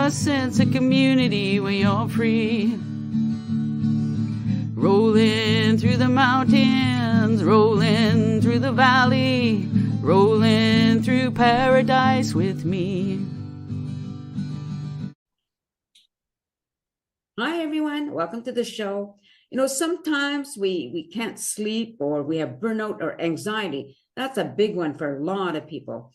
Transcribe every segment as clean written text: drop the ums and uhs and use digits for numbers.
a sense of community when you're free. Rolling through the mountains, rolling through the valley, rolling through paradise with me. Hi, everyone. Welcome to the show. You know, sometimes we can't sleep, or we have burnout or anxiety. That's a big one for a lot of people.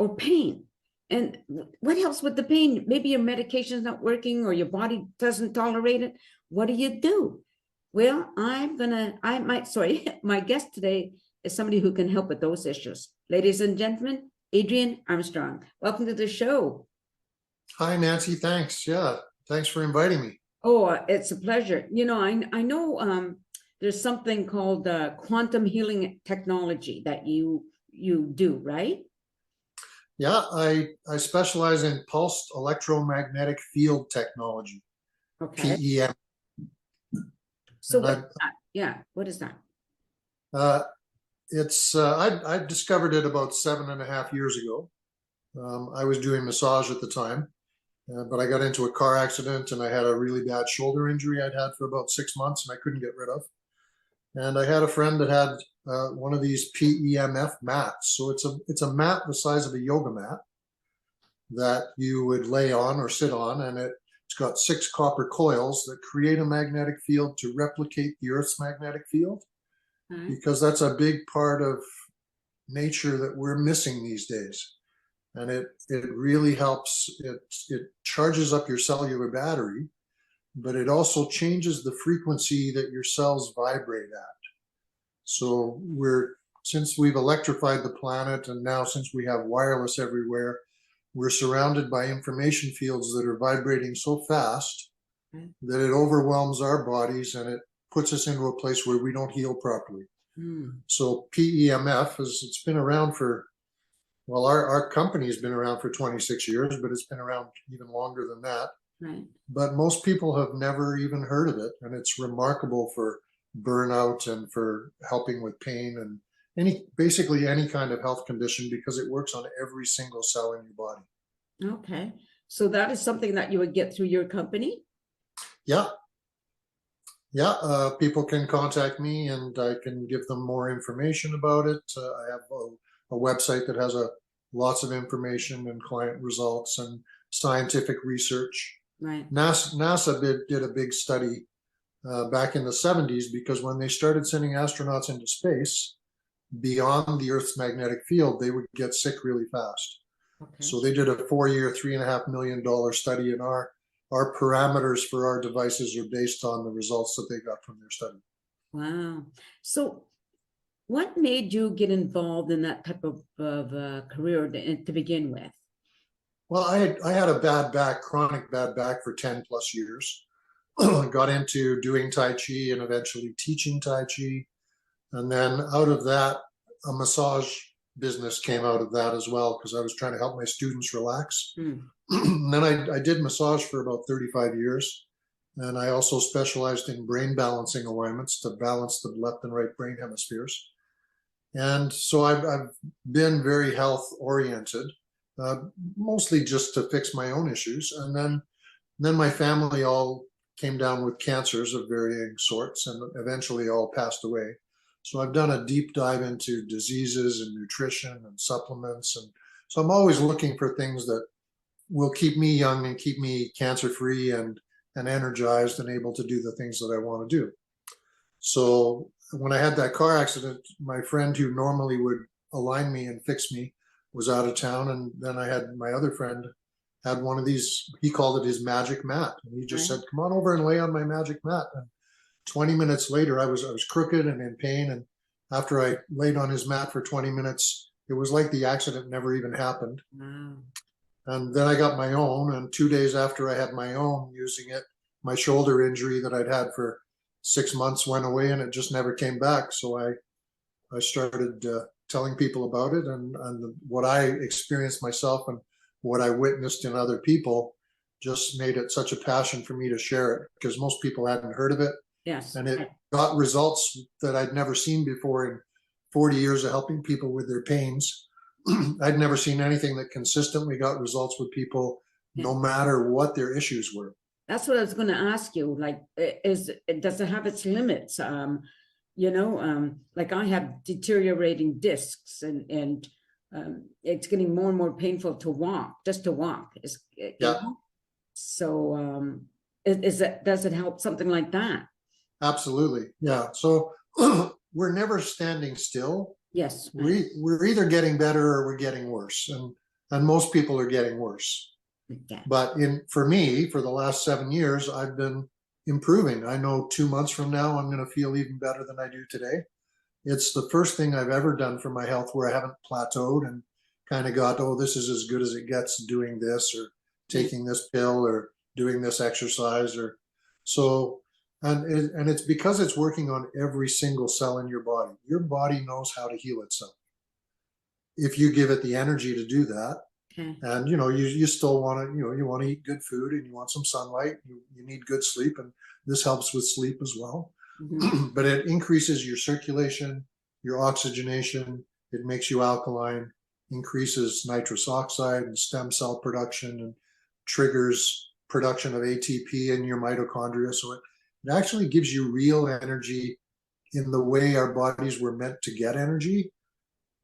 Or pain. And what helps with the pain? Maybe your medication's not working or your body doesn't tolerate it. What do? Well, my guest today is somebody who can help with those issues. Ladies and gentlemen, Adrian Armstrong. Welcome to the show. Hi, Nancy. Thanks. Yeah. Thanks for inviting me. Oh, it's a pleasure. You know, I know there's something called quantum healing technology that you do, right? Yeah, I specialize in pulsed electromagnetic field technology. Okay. PEM. So what is that? I discovered it about 7.5 years ago. I was doing massage at the time, but I got into a car accident and I had a really bad shoulder injury I'd had for about 6 months and I couldn't get rid of. And I had a friend that had one of these PEMF mats. So it's a mat the size of a yoga mat that you would lay on or sit on, and it's got 6 copper coils that create a magnetic field to replicate the Earth's magnetic field, because that's a big part of nature that we're missing these days. And it really helps. It charges up your cellular battery, but it also changes the frequency that your cells vibrate at. So since we've electrified the planet, and now since we have wireless everywhere, we're surrounded by information fields that are vibrating so fast that it overwhelms our bodies and it puts us into a place where we don't heal properly. So PEMF it's been around for, well, our company's been around for 26 years, but it's been around even longer than that. Right. But most people have never even heard of it, and it's remarkable for burnout and for helping with pain and basically any kind of health condition, because it works on every single cell in your body. Okay. So that is something that you would get through your company? Yeah. People can contact me and I can give them more information about it. I have a website that has lots of information and client results and scientific research. Right. NASA did a big study back in the 70s, because when they started sending astronauts into space beyond the Earth's magnetic field, they would get sick really fast. Okay. So they did a 4-year, $3.5 million study, and our parameters for our devices are based on the results that they got from their study. Wow. So what made you get involved in that type of career to begin with? Well, I had a bad back, chronic bad back for 10 plus years. Got into doing Tai Chi and eventually teaching Tai Chi. And then out of that, a massage business came out of that as well, because I was trying to help my students relax. And then I did massage for about 35 years. And I also specialized in brain balancing alignments to balance the left and right brain hemispheres. And so I've been very health oriented, mostly just to fix my own issues. And then my family all came down with cancers of varying sorts and eventually all passed away. So I've done a deep dive into diseases and nutrition and supplements. And so I'm always looking for things that will keep me young and keep me cancer free and energized and able to do the things that I want to do. So when I had that car accident, my friend who normally would align me and fix me was out of town. And then I had my other friend had one of these, he called it his magic mat. And he just said, come on over and lay on my magic mat. And 20 minutes later, I was crooked and in pain. And after I laid on his mat for 20 minutes, it was like the accident never even happened. Wow. And then I got my own. And 2 days after I had my own using it, my shoulder injury that I'd had for 6 months went away and it just never came back. So I started telling people about it and what I experienced myself and what I witnessed in other people just made it such a passion for me to share it, because most people hadn't heard of it. Yes. And it got results that I'd never seen before in 40 years of helping people with their pains. I'd never seen anything that consistently got results with people no matter what their issues were. That's what I was going to ask you. Like, does it have its limits? Like I have deteriorating discs, and it's getting more and more painful to walk, just to walk. Yeah. So, does it help something like that? Absolutely. Yeah. So we're never standing still. Yes. We're either getting better or we're getting worse. And most people are getting worse. Yeah. But for me, for the last 7 years, I've been improving. I know 2 months from now, I'm going to feel even better than I do today. It's the first thing I've ever done for my health where I haven't plateaued and kind of got, oh, this is as good as it gets doing this or taking this pill or doing this exercise or so. And it's because it's working on every single cell in your body. Your body knows how to heal itself if you give it the energy to do that. Okay. And you still want to, you want to eat good food and you want some sunlight. You need good sleep, and this helps with sleep as well. Mm-hmm. But it increases your circulation, your oxygenation. It makes you alkaline, increases nitrous oxide and stem cell production, and triggers production of ATP in your mitochondria. So it actually gives you real energy in the way our bodies were meant to get energy,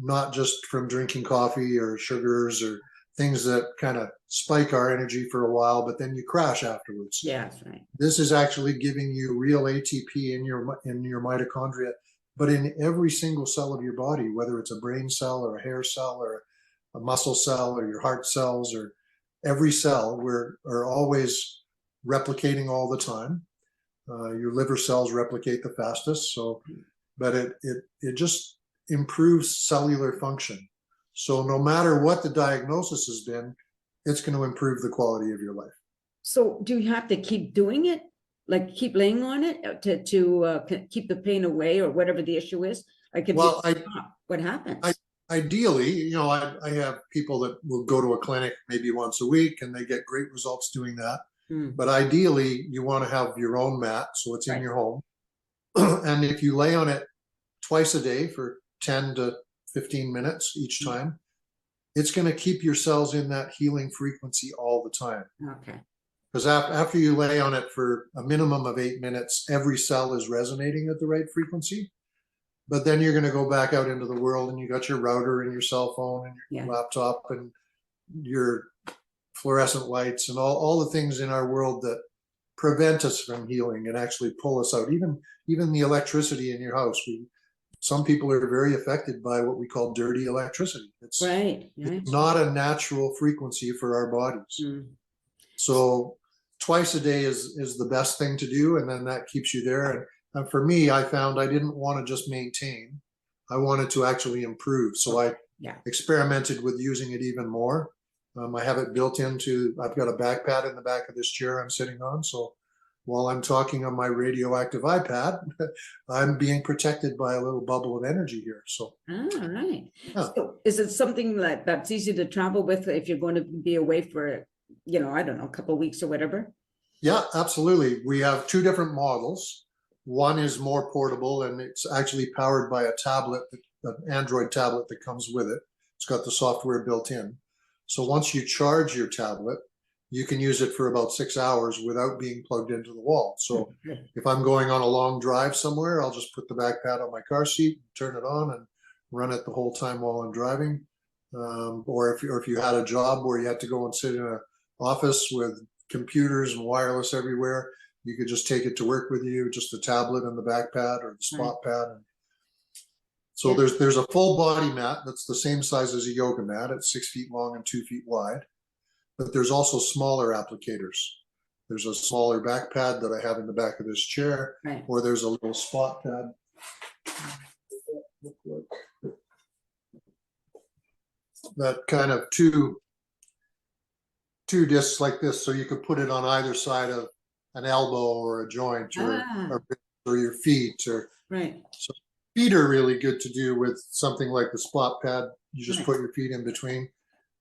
not just from drinking coffee or sugars or things that kind of spike our energy for a while, but then you crash afterwards. Yeah, that's right. This is actually giving you real ATP in your mitochondria, but in every single cell of your body, whether it's a brain cell or a hair cell or a muscle cell or your heart cells, or every cell, are always replicating all the time. Your liver cells replicate the fastest. So, but it just improves cellular function. So no matter what the diagnosis has been, it's going to improve the quality of your life. So do you have to keep doing it? Like keep laying on it to keep the pain away or whatever the issue is? Like if you stop, what happens? Ideally, I have people that will go to a clinic maybe once a week and they get great results doing that. But ideally, you want to have your own mat, so it's in your home. And if you lay on it twice a day for 10 to 15 minutes each time, it's going to keep your cells in that healing frequency all the time. Okay. Because after you lay on it for a minimum of 8 minutes, every cell is resonating at the right frequency. But then you're going to go back out into the world and you got your router and your cell phone and your laptop and your fluorescent lights and all the things in our world that prevent us from healing and actually pull us out. Even the electricity in your house. Some people are very affected by what we call dirty electricity. It's not a natural frequency for our bodies. So twice a day is the best thing to do, and then that keeps you there. And for me, I found I didn't want to just maintain. I wanted to actually improve. So I experimented with using it even more. I have it built into, I've got a back pad in the back of this chair I'm sitting on. So while I'm talking on my radioactive iPad, I'm being protected by a little bubble of energy here. So, all right. Yeah. So is it something that's easy to travel with if you're going to be away for, I don't know, a couple of weeks or whatever? Yeah, absolutely. We have two different models. One is more portable, and it's actually powered by a tablet, an Android tablet that comes with it. It's got the software built in. So once you charge your tablet, you can use it for about 6 hours without being plugged into the wall. So if I'm going on a long drive somewhere, I'll just put the backpack on my car seat, turn it on, and run it the whole time while I'm driving. Or if you had a job where you had to go and sit in an office with computers and wireless everywhere, you could just take it to work with you, just the tablet and the backpack or the spot pad. And so there's a full body mat that's the same size as a yoga mat. It's 6 feet long and 2 feet wide. But there's also smaller applicators. There's a smaller back pad that I have in the back of this chair, or there's a little spot pad. That kind of two discs like this, so you could put it on either side of an elbow or a joint or your feet. So feet are really good to do with something like the spot pad. You just put your feet in between,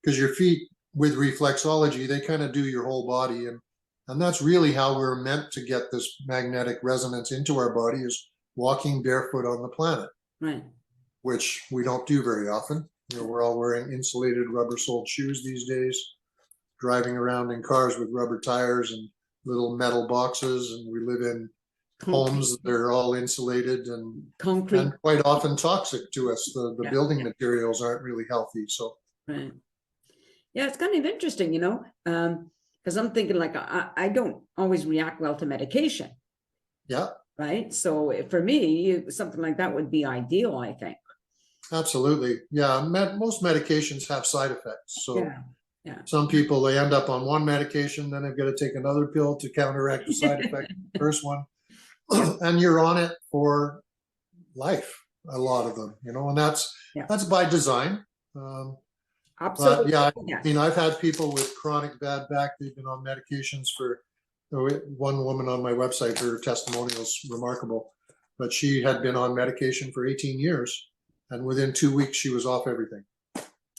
because your feet, with reflexology, they kind of do your whole body. And that's really how we're meant to get this magnetic resonance into our body, is walking barefoot on the planet, which we don't do very often. We're all wearing insulated rubber-soled shoes these days. driving around in cars with rubber tires and little metal boxes, and we live in homes that are all insulated and concrete. quite often toxic to us. The building materials aren't really healthy. So Right. Yeah, it's kind of interesting, because I'm thinking like I don't always react well to medication. Yeah. Right. So for me, something like that would be ideal, I think. Absolutely. Yeah. Most medications have side effects. So yeah. some people, they end up on one medication, then they've got to take another pill to counteract the side effect of the first one. And you're on it for life, a lot of them, and that's by design. Absolutely. But I mean, I've had people with chronic bad back. They've been on medications for, one woman on my website, her testimonial is remarkable, but she had been on medication for 18 years, and within 2 weeks she was off everything.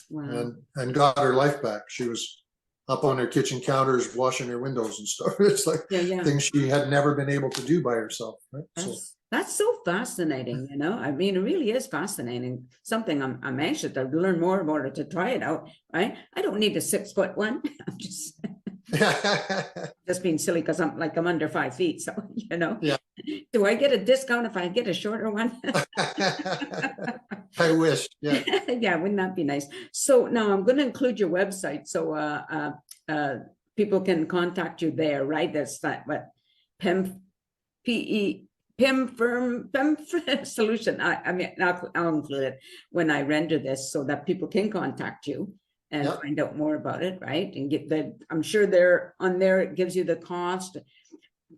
Wow. And got her life back. She was up on her kitchen counters washing her windows and stuff. It's like things she had never been able to do by herself. Right? That's so fascinating, I mean, it really is fascinating. Something I'm anxious to learn more about it, to try it out, right? I don't need a 6 foot one. I'm just being silly because I'm under 5 feet. So, Yeah. Do I get a discount if I get a shorter one? I wish. Yeah. Yeah, wouldn't that be nice? So now I'm going to include your website so people can contact you there, right? That's that, but PIM solution. I mean, I'll include it when I render this so that people can contact you and find out more about it, right? And get I'm sure they're on there. It gives you the cost,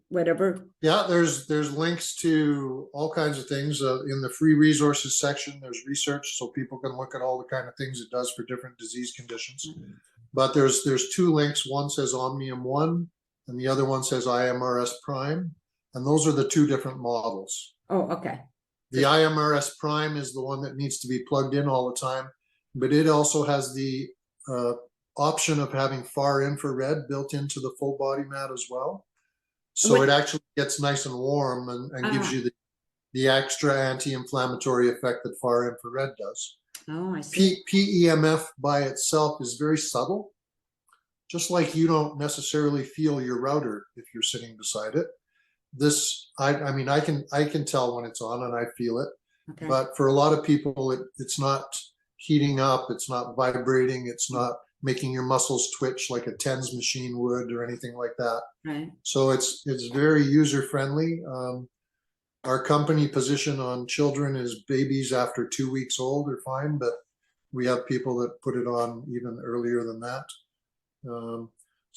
whatever. Yeah, there's links to all kinds of things in the free resources section. There's research, so people can look at all the kind of things it does for different disease conditions. Mm-hmm. But there's 2 links. One says Omnium 1, and the other one says IMRS Prime. And those are the 2 different models. Oh, okay. The IMRS Prime is the one that needs to be plugged in all the time, but it also has the option of having far infrared built into the full body mat as well. So it actually gets nice and warm and gives you the extra anti-inflammatory effect that far infrared does. Oh, I see. PEMF by itself is very subtle, just like you don't necessarily feel your router if you're sitting beside it. This, I mean, I can tell when it's on and I feel it, but for a lot of people, it's not heating up, it's not vibrating, it's not making your muscles twitch like a TENS machine would or anything like that. Right. So it's very user friendly. Our company position on children is babies after 2 weeks old are fine, but we have people that put it on even earlier than that.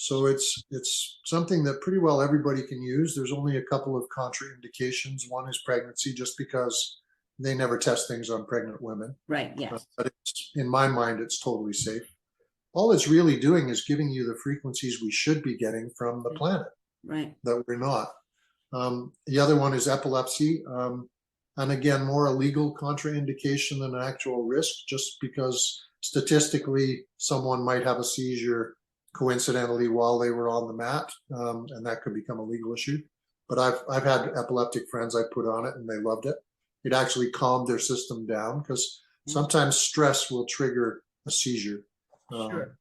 So it's something that pretty well everybody can use. There's only a couple of contraindications. One is pregnancy, just because they never test things on pregnant women. Right, yes. But in my mind, it's totally safe. All it's really doing is giving you the frequencies we should be getting from the planet. Right. That we're not. The other one is epilepsy. And again, more a legal contraindication than an actual risk, just because statistically someone might have a seizure coincidentally while they were on the mat, and that could become a legal issue. But I've had epileptic friends I put on it and they loved it. It actually calmed their system down, because sometimes stress will trigger a seizure. Sure.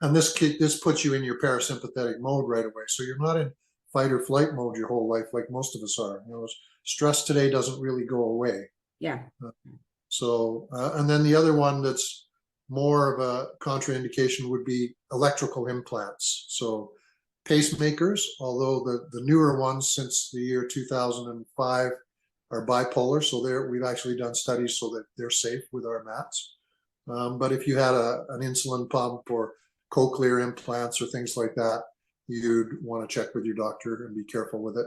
And this puts you in your parasympathetic mode right away. So you're not in fight or flight mode your whole life like most of us are. Stress today doesn't really go away. Yeah. And then the other one that's more of a contraindication would be electrical implants. So pacemakers, although the newer ones since the year 2005 are bipolar, so we've actually done studies so that they're safe with our mats. But if you had an insulin pump or cochlear implants or things like that, you'd want to check with your doctor and be careful with it.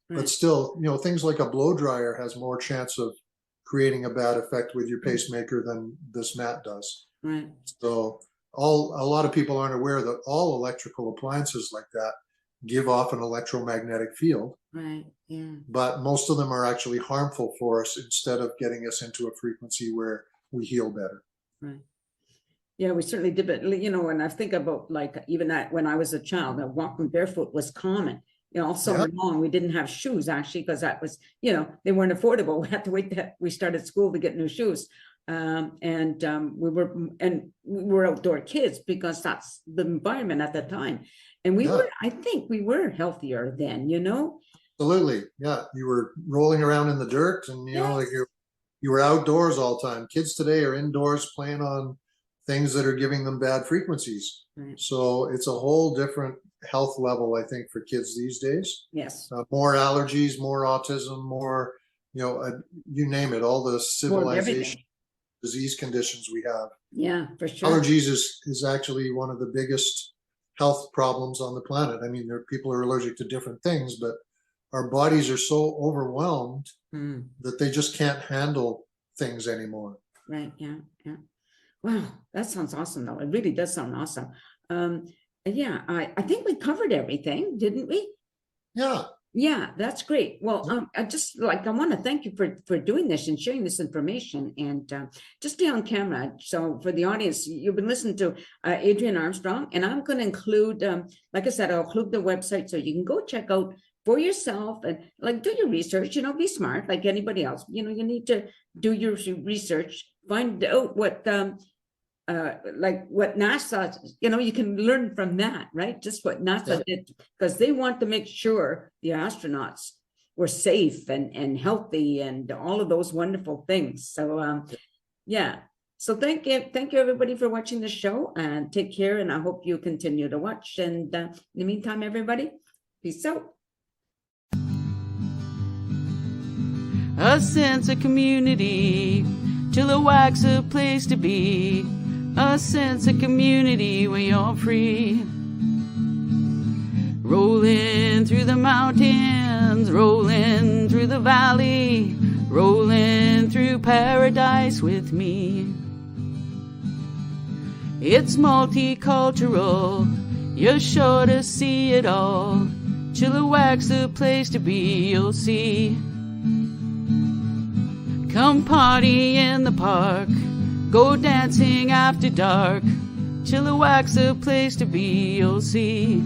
Right. But still, things like a blow dryer has more chance of creating a bad effect with your pacemaker than this mat does. Right. So a lot of people aren't aware that all electrical appliances like that give off an electromagnetic field. Right. Yeah. But most of them are actually harmful for us instead of getting us into a frequency where we heal better. Right. Yeah, we certainly did. But, when I think about even that when I was a child, walking barefoot was common. All summer long, we didn't have shoes actually, because that was, they weren't affordable. We had to wait till we started school to get new shoes. We were outdoor kids because that's the environment at the time. And I think we were healthier then, Absolutely. Yeah. You were rolling around in the dirt and, like you were outdoors all the time. Kids today are indoors playing on things that are giving them bad frequencies. Right. So it's a whole different health level, I think, for kids these days. Yes. More allergies, more autism, more, you name it, all the civilization disease conditions we have. Yeah, for sure. Allergies is actually one of the biggest health problems on the planet. I mean, people are allergic to different things, but our bodies are so overwhelmed that they just can't handle things anymore. Right. Yeah. Yeah. Wow. That sounds awesome, though. It really does sound awesome. Yeah. I think we covered everything, didn't we? Yeah. Yeah, that's great. Well, I want to thank you for doing this and sharing this information, and just stay on camera. So for the audience, you've been listening to Adrian Armstrong, and I'm going to include, like I said, I'll include the website so you can go check out for yourself and do your research, be smart like anybody else. You need to do your research, find out what what NASA, you can learn from that, right? Just what NASA did, because they want to make sure the astronauts were safe and healthy and all of those wonderful things. So, yeah. So thank you everybody for watching the show, and take care. And I hope you continue to watch. And in the meantime, everybody, peace out. A sense of community, Chilliwack's a place to be. A sense of community where you're free. Rolling through the mountains, rolling through the valley, rolling through paradise with me. It's multicultural, you're sure to see it all. Chilliwack's a place to be, you'll see. Come party in the park, go dancing after dark. Chilliwack's a place to be, you'll see.